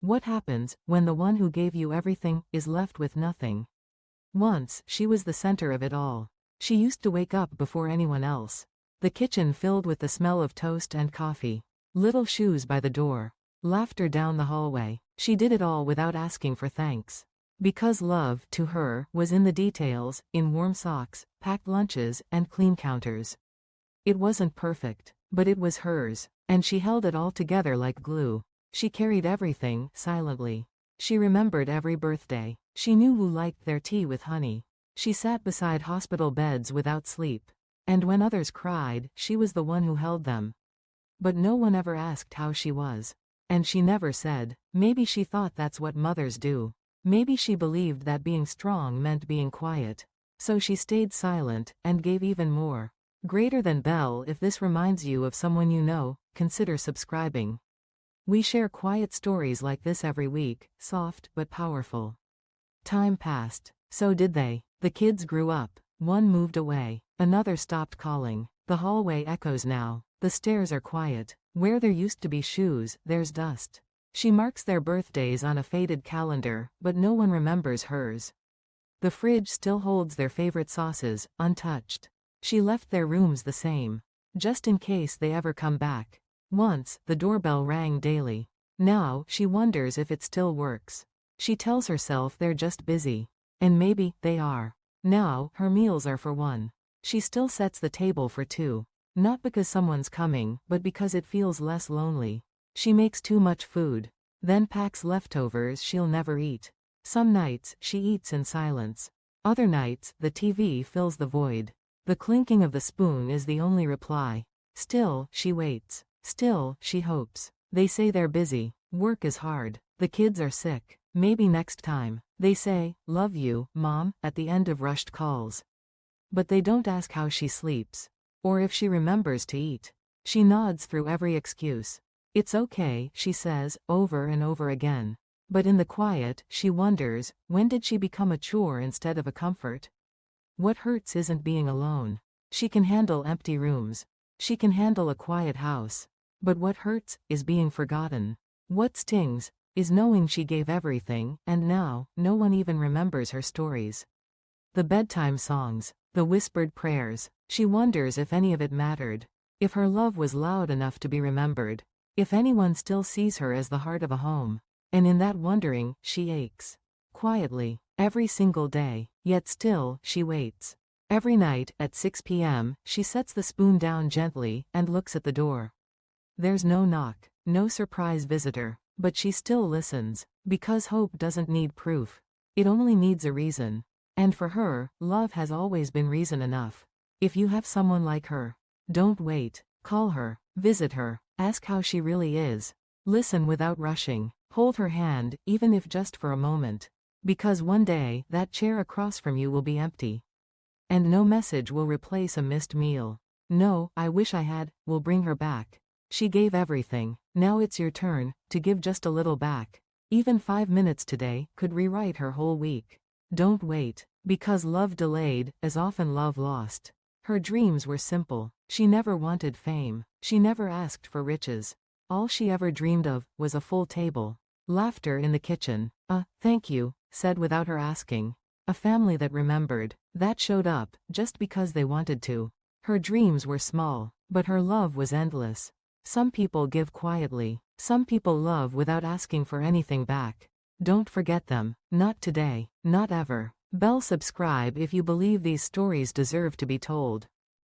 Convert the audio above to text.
What happens when the one who gave you everything is left with nothing? Once, she was the center of it all. She used to wake up before anyone else. The kitchen filled with the smell of toast and coffee. Little shoes by the door. Laughter down the hallway. She did it all without asking for thanks. Because love, to her, was in the details, in warm socks, packed lunches, and clean counters. It wasn't perfect, but it was hers, and she held it all together like glue. She carried everything, silently. She remembered every birthday. She knew who liked their tea with honey. She sat beside hospital beds without sleep. And when others cried, she was the one who held them. But no one ever asked how she was. And she never said. Maybe she thought that's what mothers do. Maybe she believed that being strong meant being quiet. So she stayed silent, and gave even more. Greater than Bell. If this reminds you of someone you know, consider subscribing. We share quiet stories like this every week, soft but powerful. Time passed. So did they. The kids grew up. One moved away. Another stopped calling. The hallway echoes now. The stairs are quiet. Where there used to be shoes, there's dust. She marks their birthdays on a faded calendar, but no one remembers hers. The fridge still holds their favorite sauces, untouched. She left their rooms the same, just in case they ever come back. Once, the doorbell rang daily. Now, she wonders if it still works. She tells herself they're just busy. And maybe they are. Now, her meals are for one. She still sets the table for two. Not because someone's coming, but because it feels less lonely. She makes too much food. Then packs leftovers she'll never eat. Some nights, she eats in silence. Other nights, the TV fills the void. The clinking of the spoon is the only reply. Still, she waits. Still, she hopes. They say they're busy. Work is hard. The kids are sick. Maybe next time. They say, "Love you, Mom," at the end of rushed calls. But they don't ask how she sleeps. Or if she remembers to eat. She nods through every excuse. It's okay, she says, over and over again. But in the quiet, she wonders, when did she become a chore instead of a comfort? What hurts isn't being alone. She can handle empty rooms. She can handle a quiet house. But what hurts is being forgotten. What stings is knowing she gave everything, and now, no one even remembers her stories. The bedtime songs, the whispered prayers, she wonders if any of it mattered. If her love was loud enough to be remembered. If anyone still sees her as the heart of a home. And in that wondering, she aches. Quietly, every single day, yet still, she waits. Every night, at 6 p.m., she sets the spoon down gently, and looks at the door. There's no knock, no surprise visitor, but she still listens, because hope doesn't need proof. It only needs a reason. And for her, love has always been reason enough. If you have someone like her, don't wait. Call her, visit her, ask how she really is. Listen without rushing. Hold her hand, even if just for a moment. Because one day, that chair across from you will be empty. And no message will replace a missed meal. No, "I wish I had," will bring her back. She gave everything. Now it's your turn, to give just a little back. Even 5 minutes today could rewrite her whole week. Don't wait. Because love delayed, as often love lost. Her dreams were simple. She never wanted fame. She never asked for riches. All she ever dreamed of was a full table. Laughter in the kitchen. Thank you, said without her asking. A family that remembered, that showed up, just because they wanted to. Her dreams were small, but her love was endless. Some people give quietly. Some people love without asking for anything back. Don't forget them. Not today. Not ever. Subscribe if you believe these stories deserve to be told.